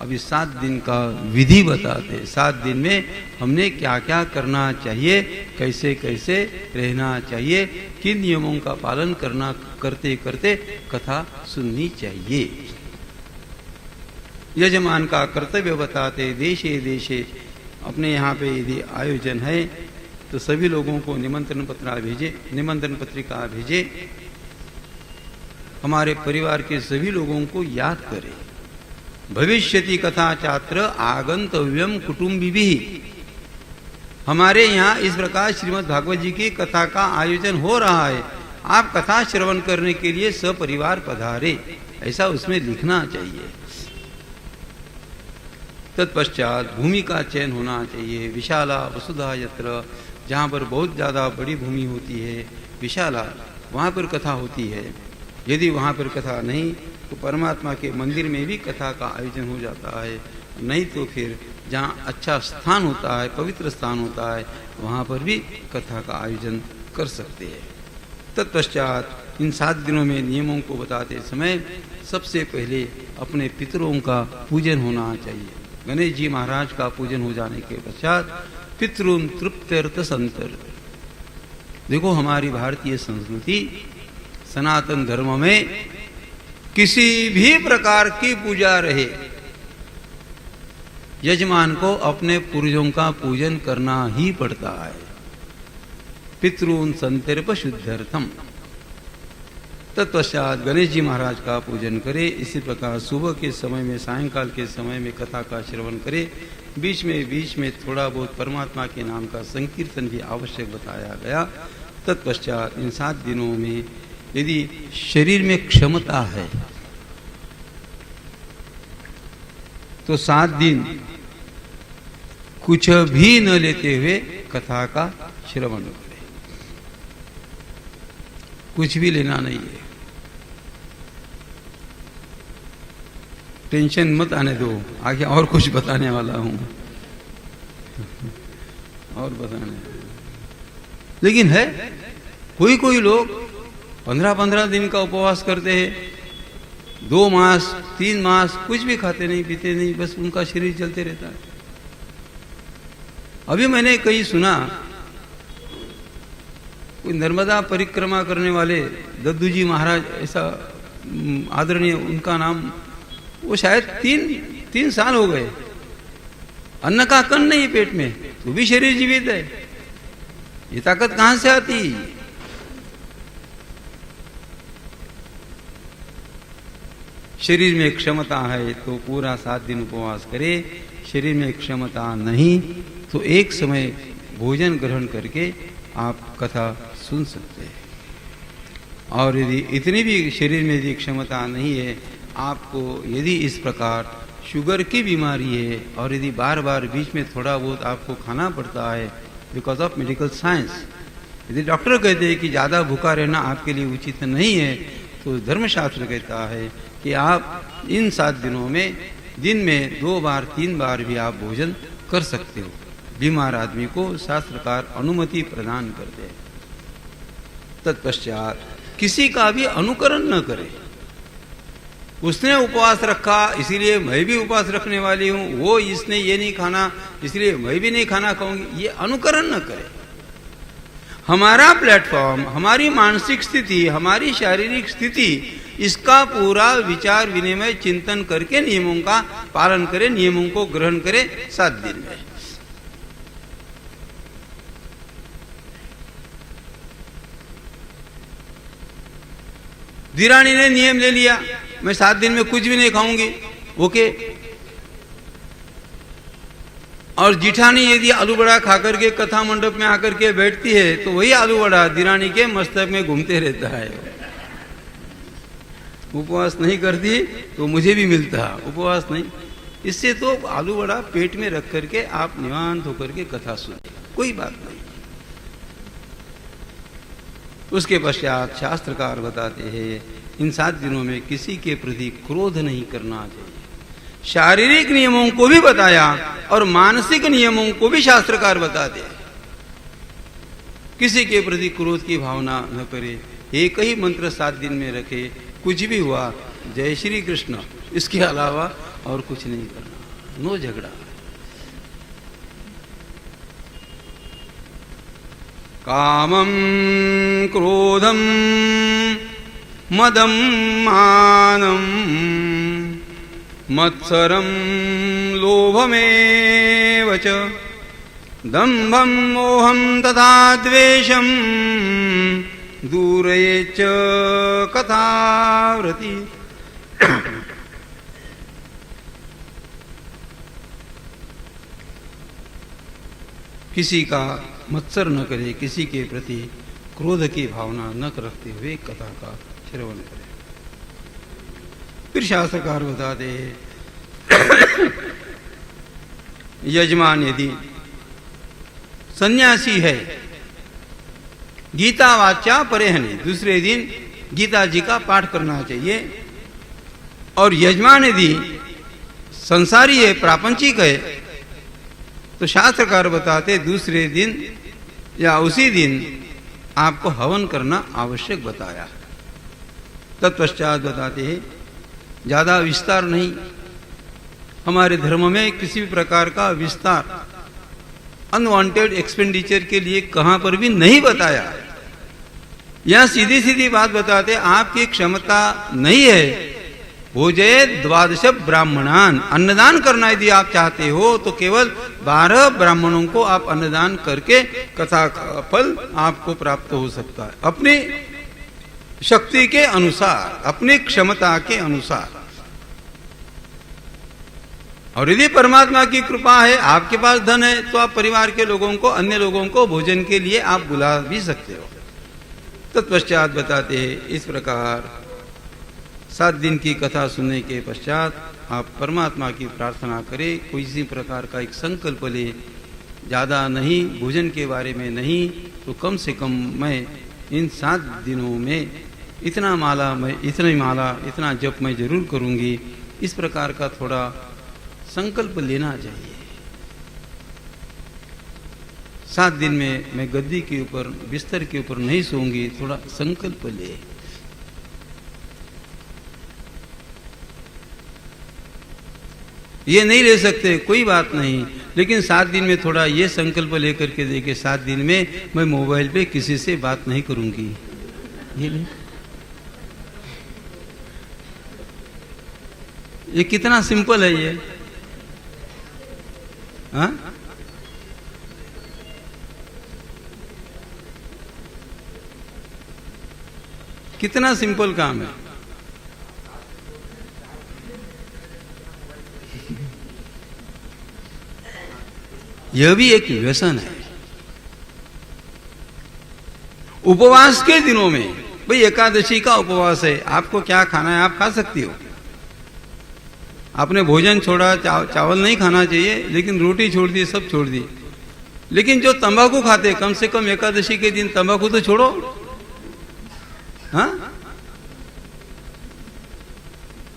अभी 7 दिन का विधि बताते। 7 दिन में हमने क्या क्या करना चाहिए, कैसे कैसे रहना चाहिए, किन नियमों का पालन करना करते करते कथा सुननी चाहिए। यजमान का कर्तव्य बताते। देशे देशे अपने यहाँ पे यदि आयोजन है तो सभी लोगों को निमंत्रण पत्रिका भेजे। हमारे परिवार के सभी लोगों को याद करें। भविष्यति कथा चात्र आगंतव्यम कुटुंबी। हमारे यहाँ इस प्रकार श्रीमद् भागवत जी की कथा का आयोजन हो रहा है, आप कथा श्रवण करने के लिए सपरिवार पधारे, ऐसा उसमें लिखना चाहिए। तत्पश्चात भूमि का चयन होना चाहिए। विशाला वसुधा यत्र, जहाँ पर बहुत ज़्यादा बड़ी भूमि होती है विशाला, वहाँ पर कथा होती है। यदि वहाँ पर कथा नहीं तो परमात्मा के मंदिर में भी कथा का आयोजन हो जाता है, नहीं तो फिर जहाँ अच्छा स्थान होता है, पवित्र स्थान होता है, वहाँ पर भी कथा का आयोजन कर सकते हैं। तत्पश्चात इन 7 दिनों में नियमों को बताते समय सबसे पहले अपने पितरों का पूजन होना चाहिए। गणेश जी महाराज का पूजन हो जाने के पश्चात पितृन तृप्त्यर्थ संतर। देखो हमारी भारतीय संस्कृति सनातन धर्म में किसी भी प्रकार की पूजा रहे, यजमान को अपने पूर्वजों का पूजन करना ही पड़ता है। पितृन संतर्प शुद्ध्यर्थम। तत्पश्चात गणेश जी महाराज का पूजन करे। इसी प्रकार सुबह के समय में, सायंकाल के समय में कथा का श्रवण करे। बीच में थोड़ा बहुत परमात्मा के नाम का संकीर्तन भी आवश्यक बताया गया। तत्पश्चात इन 7 दिनों में यदि शरीर में क्षमता है तो 7 दिन कुछ भी न लेते हुए कथा का श्रवण करें। कुछ भी लेना नहीं है, टेंशन मत आने दो, आगे और कुछ बताने वाला हूं और बताने। लेकिन है कोई लोग 15-15 दिन का उपवास करते हैं, 2 मास 3 मास कुछ भी खाते नहीं पीते नहीं, बस उनका शरीर चलते रहता है। अभी मैंने कहीं सुना कोई नर्मदा परिक्रमा करने वाले दद्दू जी महाराज, ऐसा आदरणीय उनका नाम, वो शायद 3 साल हो गए, अन्न का कण नहीं पेट में, तो भी शरीर जीवित है। ये ताकत कहां से आती? शरीर में क्षमता है तो पूरा 7 दिन उपवास करे। शरीर में क्षमता नहीं तो एक समय भोजन ग्रहण करके आप कथा सुन सकते हैं। और यदि इतनी भी शरीर में यदि क्षमता नहीं है, आपको यदि इस प्रकार शुगर की बीमारी है और यदि बार बार बीच में थोड़ा बहुत आपको खाना पड़ता है बिकॉज ऑफ मेडिकल साइंस, यदि डॉक्टर कहते हैं कि ज़्यादा भूखा रहना आपके लिए उचित नहीं है, तो धर्मशास्त्र कहता है कि आप इन 7 दिनों में दिन में 2 बार 3 बार भी आप भोजन कर सकते हो। बीमार आदमी को शास्त्रकार अनुमति प्रदान करते हैं। तत्पश्चात किसी का भी अनुकरण न करे। उसने उपवास रखा इसीलिए मैं भी उपवास रखने वाली हूं, वो इसने ये नहीं खाना इसलिए मैं भी नहीं खाना खाऊंगी, ये अनुकरण न करे। हमारा प्लेटफॉर्म, हमारी मानसिक स्थिति, हमारी शारीरिक स्थिति, इसका पूरा विचार विनिमय चिंतन करके नियमों का पालन करें, नियमों को ग्रहण करें 7 दिन में। धीरानी ने नियम ले लिया, मैं 7 दिन में कुछ भी नहीं खाऊंगी, ओके। और जिठानी यदि आलू बड़ा खाकर के कथा मंडप में आकर के बैठती है तो वही आलू बड़ा धीरानी के मस्तक में घूमते रहता है। उपवास नहीं करती तो मुझे भी मिलता, उपवास नहीं। इससे तो आलू बड़ा पेट में रख करके आप निवांत होकर के कथा सुनिए, कोई बात नहीं। उसके पश्चात शास्त्रकार बताते हैं इन 7 दिनों में किसी के प्रति क्रोध नहीं करना चाहिए। शारीरिक नियमों को भी बताया और मानसिक नियमों को भी शास्त्रकार बताते हैं। किसी के प्रति क्रोध की भावना न करे, एक ही मंत्र 7 दिन में रखे, कुछ भी हुआ जय श्री कृष्ण, इसके अलावा और कुछ नहीं करना, नो झगड़ा। कामं क्रोधं मदं मानं मत्सरं लोभमेव च दम्भं मोहं तथा द्वेषं दूरयेच्च कथाव्रति। किसी का मत्सर न करे, किसी के प्रति क्रोध की भावना न रखते हुए कथा का श्रवण करे। फिर शास्त्रकार बताते यजमान यदि सन्यासी है, गीता वाचा परेहने, दूसरे दिन गीता जी का पाठ करना चाहिए। और यजमान यदि संसारी है, प्रापंचिक है, तो शास्त्रकार बताते दूसरे दिन या उसी दिन आपको हवन करना आवश्यक बताया। तत्पश्चात बताते हैं ज्यादा विस्तार नहीं, हमारे धर्म में किसी भी प्रकार का विस्तार अनवांटेड एक्सपेंडिचर के लिए कहां पर भी नहीं बताया। यहां सीधी सीधी बात बताते, आपकी क्षमता नहीं है, भोजये द्वादश ब्राह्मणान, अन्नदान करना यदि आप चाहते हो तो केवल 12 ब्राह्मणों को आप अन्नदान करके कथा का फल आपको प्राप्त हो सकता है, अपनी शक्ति के अनुसार, अपनी क्षमता के अनुसार। और यदि परमात्मा की कृपा है, आपके पास धन है, तो आप परिवार के लोगों को, अन्य लोगों को भोजन के लिए आप बुला भी सकते हो। तत्पश्चात बताते हैं इस प्रकार 7 दिन की कथा सुनने के पश्चात आप परमात्मा की प्रार्थना करें, कोई इसी प्रकार का एक संकल्प ले, ज़्यादा नहीं, भोजन के बारे में नहीं, तो कम से कम मैं इन 7 दिनों में इतना माला, मैं इतनी माला, इतना जप मैं जरूर करूँगी। इस प्रकार का थोड़ा संकल्प लेना चाहिए। 7 दिन में मैं गद्दी के ऊपर, बिस्तर के ऊपर नहीं सोऊंगी, थोड़ा संकल्प ले। ये नहीं ले सकते, कोई बात नहीं, लेकिन 7 दिन में थोड़ा ये संकल्प लेकर के देखे, 7 दिन में मैं मोबाइल पे किसी से बात नहीं करूंगी। ये कितना सिंपल है ये, हाँ? कितना सिंपल काम है। यह भी एक व्यसन है। उपवास के दिनों में, भाई एकादशी का उपवास है, आपको क्या खाना है आप खा सकती हो। आपने भोजन छोड़ा, चावल नहीं खाना चाहिए, लेकिन रोटी छोड़ दी, सब छोड़ दी। लेकिन जो तंबाकू खाते, कम से कम एकादशी के दिन तंबाकू तो छोड़ो, हाँ?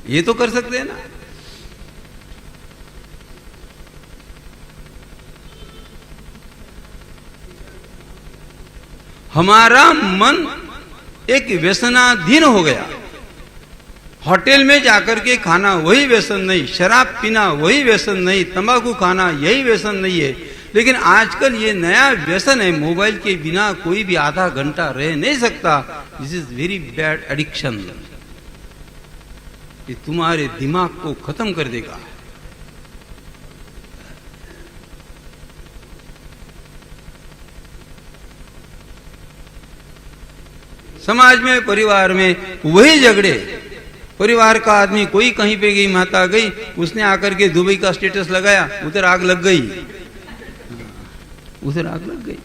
ये तो कर सकते हैं ना। हमारा मन एक व्यसनाधीन हो गया। होटल में जाकर के खाना वही व्यसन नहीं, शराब पीना वही व्यसन नहीं, तंबाकू खाना यही व्यसन नहीं है। लेकिन आजकल ये नया व्यसन है, मोबाइल के बिना कोई भी आधा घंटा रह नहीं सकता। This is very bad addiction. ये तुम्हारे दिमाग को खत्म कर देगा। समाज में, परिवार में वही झगड़े। परिवार का आदमी, कोई कहीं पे गई, माता गई, उसने आकर के दुबई का स्टेटस लगाया, उधर आग लग गई, उधर आग लग गई।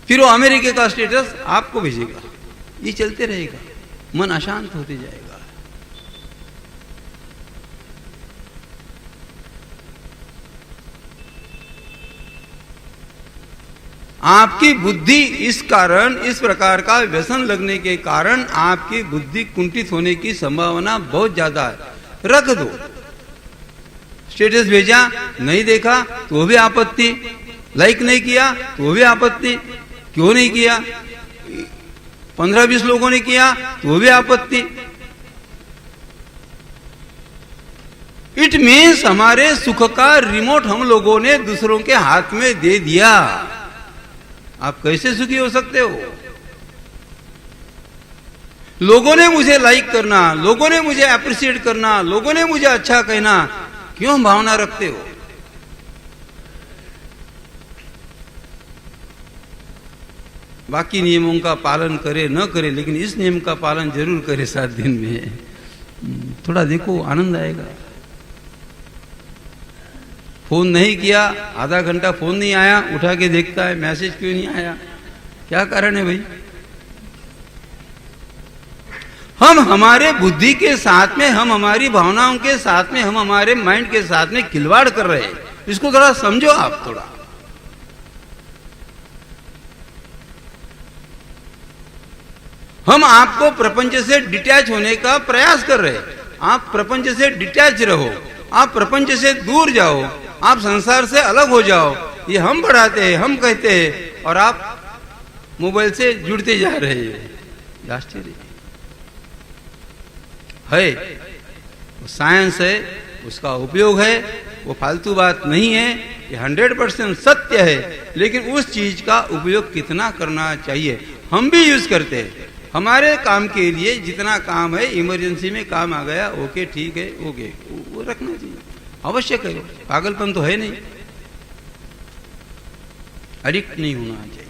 फिर वो अमेरिका का स्टेटस आपको भेजेगा। ये चलते रहेगा, मन अशांत होते जाएगा। आपकी बुद्धि इस कारण, इस प्रकार का व्यसन लगने के कारण आपकी बुद्धि कुंठित होने की संभावना बहुत ज्यादा है। रख दो, स्टेटस भेजा, नहीं देखा तो भी आपत्ति, लाइक नहीं किया तो भी आपत्ति, क्यों नहीं किया, 15-20 लोगों ने किया तो भी आपत्ति। इट मीन्स हमारे सुख का रिमोट हम लोगों ने दूसरों के हाथ में दे दिया। आप कैसे सुखी हो सकते हो? लोगों ने मुझे लाइक करना, लोगों ने मुझे अप्रिशिएट करना, लोगों ने मुझे अच्छा कहना, क्यों भावना रखते हो? बाकी नियमों का पालन करे न करे, लेकिन इस नियम का पालन जरूर करे 7 दिन में। थोड़ा देखो, आनंद आएगा। फोन नहीं किया, आधा घंटा फोन नहीं आया, उठा के देखता है मैसेज क्यों नहीं आया, क्या कारण है भाई? हम हमारे बुद्धि के साथ में, हम हमारी भावनाओं के साथ में, हम हमारे माइंड के साथ में खिलवाड़ कर रहे हैं। इसको थोड़ा समझो आप। थोड़ा हम आपको प्रपंच से डिटैच होने का प्रयास कर रहे हैं। आप प्रपंच से डिटैच रहो, आप प्रपंच से दूर जाओ, आप संसार से अलग हो जाओ, ये हम बढ़ाते हैं, हम कहते हैं, और आप मोबाइल से जुड़ते जा रहे हैं। आश्चर्य है। वो साइंस है, उसका उपयोग है, वो फालतू बात नहीं है, ये 100% सत्य है। लेकिन उस चीज का उपयोग कितना करना चाहिए? हम भी यूज करते हैं हमारे काम के लिए। जितना काम है, इमरजेंसी में काम आ गया, ओके ठीक है, ओके, वो रखना चाहिए, आवश्यक है। पागलपन तो है नहीं, एडिक्ट नहीं होना चाहिए।